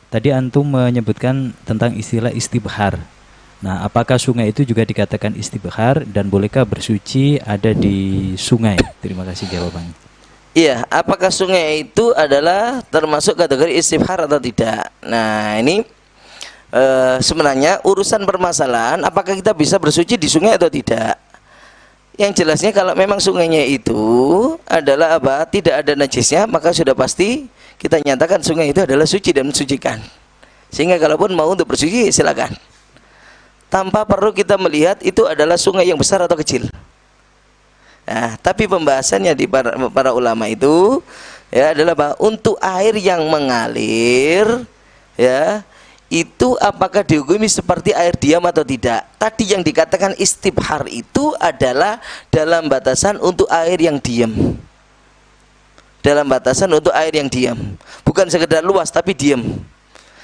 Tadi antum menyebutkan tentang istilah istibhar. Nah, apakah sungai itu juga dikatakan istibhar dan bolehkah bersuci ada di sungai? Terima kasih jawabannya. Iya, apakah sungai itu adalah termasuk kategori istibhar atau tidak? Nah, ini sebenarnya urusan permasalahan apakah kita bisa bersuci di sungai atau tidak. Yang jelasnya kalau memang sungainya itu adalah apa? Tidak ada najisnya, maka sudah pasti kita nyatakan sungai itu adalah suci dan mensucikan. Sehingga kalaupun mau untuk bersuci silakan. Tanpa perlu kita melihat itu adalah sungai yang besar atau kecil. Nah, tapi pembahasannya di para ulama itu ya adalah bahwa untuk air yang mengalir ya itu apakah dihukumi seperti air diam atau tidak. Tadi yang dikatakan istibhar itu adalah dalam batasan untuk air yang diam. Dalam batasan untuk air yang diam, bukan sekedar luas tapi diam.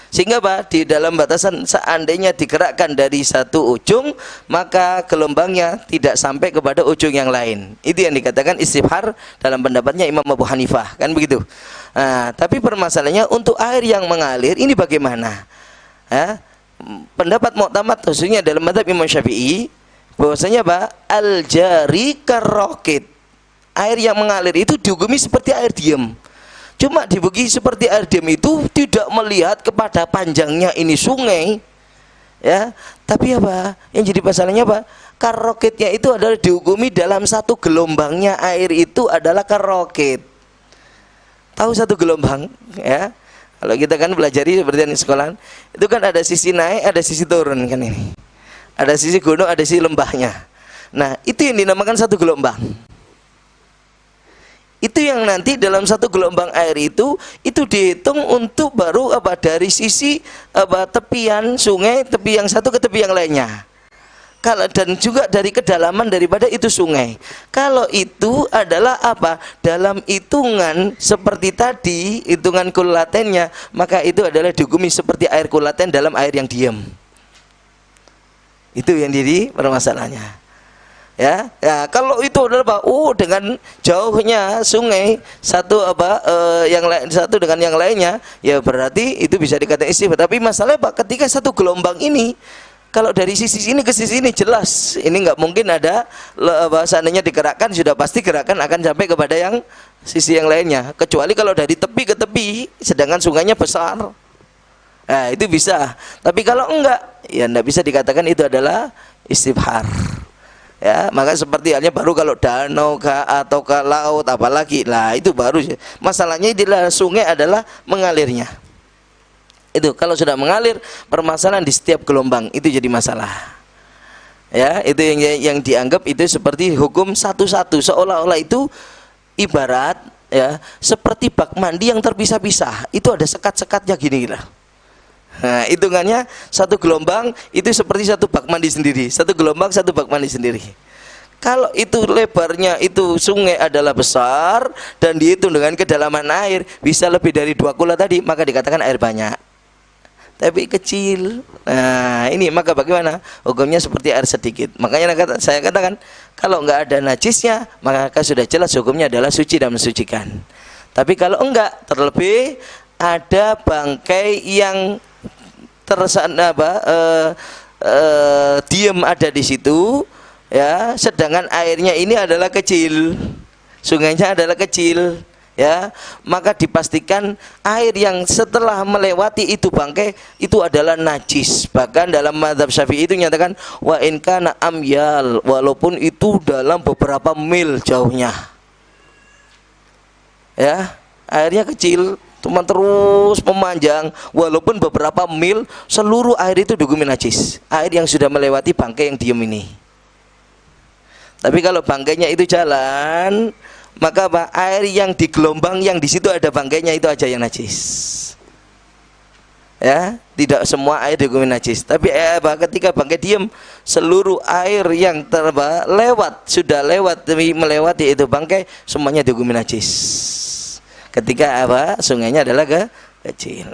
Sehingga Pak, di dalam batasan seandainya digerakkan dari satu ujung, maka gelombangnya tidak sampai kepada ujung yang lain. Itu yang dikatakan istibhar dalam pendapatnya Imam Abu Hanifah, kan begitu. Nah, tapi permasalahannya untuk air yang mengalir ini bagaimana? Ya, pendapat mu'tamad khususnya dalam mazhab Imam Syafi'i bahwasanya Pak, al-jari karrokit. Air yang mengalir itu dihukumi seperti air diam. Cuma dibagi seperti air diam itu tidak melihat kepada panjangnya ini sungai, ya. Tapi apa? Yang jadi masalahnya apa? Karokitnya itu adalah dihukumi dalam satu gelombangnya air itu adalah karokit. Tahu satu gelombang, ya? Kalau kita kan belajari seperti di sekolah, itu kan ada sisi naik, ada sisi turun kan ini. Ada sisi gunung, ada sisi lembahnya. Nah, itu yang dinamakan satu gelombang. Itu yang nanti dalam satu gelombang air itu dihitung untuk baru apa dari sisi apa tepian sungai, tepi yang satu ke tepi yang lainnya. Kalau dan juga dari kedalaman daripada itu sungai. Kalau itu adalah apa? Dalam hitungan seperti tadi, hitungan kulatennya, maka itu adalah dihukumi seperti air kulaten dalam air yang diam. Itu yang jadi permasalahannya. Ya, ya, kalau itu adalah dengan jauhnya sungai satu yang lain satu dengan yang lainnya, ya berarti itu bisa dikatakan istibhar. Tapi masalahnya Pak, ketika satu gelombang ini kalau dari sisi sini ke sisi ini jelas ini nggak mungkin ada seandainya digerakkan sudah pasti gerakan akan sampai kepada yang sisi yang lainnya, kecuali kalau dari tepi ke tepi sedangkan sungainya besar. Nah, itu bisa. Tapi kalau enggak, ya enggak bisa dikatakan itu adalah istibhar. Ya, maka seperti halnya baru kalau danau atau ke laut apalagi lah itu baru. Masalahnya adalah sungai adalah mengalirnya. Itu kalau sudah mengalir permasalahan di setiap gelombang itu jadi masalah. Ya, itu yang dianggap itu seperti hukum satu-satu, seolah-olah itu ibarat ya seperti bak mandi yang terpisah-pisah. Itu ada sekat-sekatnya gini lah. Nah, hitungannya satu gelombang itu seperti satu bak mandi sendiri, satu gelombang satu bak mandi sendiri. Kalau itu lebarnya itu sungai adalah besar dan dihitung dengan kedalaman air bisa lebih dari 2 kula tadi, maka dikatakan air banyak. Tapi kecil, nah ini maka bagaimana? Hukumnya seperti air sedikit. Makanya saya katakan kalau nggak ada najisnya maka sudah jelas hukumnya adalah suci dan mensucikan. Tapi kalau enggak, terlebih ada bangkai yang diam ada di situ, ya, sedangkan airnya ini adalah kecil, sungainya adalah kecil, ya, maka dipastikan air yang setelah melewati itu bangkai itu adalah najis. Bahkan dalam mazhab Syafi'i itu nyatakan wa in kana amyal, walaupun itu dalam beberapa mil jauhnya, ya, airnya kecil cuma terus memanjang walaupun beberapa mil, seluruh air itu dihukumi najis, air yang sudah melewati bangkai yang diam ini. Tapi kalau bangkainya itu jalan, maka air yang di gelombang yang di situ ada bangkainya itu aja yang najis. Ya, tidak semua air dihukumi najis. Tapi ketika bangkai diam, seluruh air yang sudah lewat demi melewati itu bangkai semuanya dihukumi najis. Ketika sungainya adalah kecil.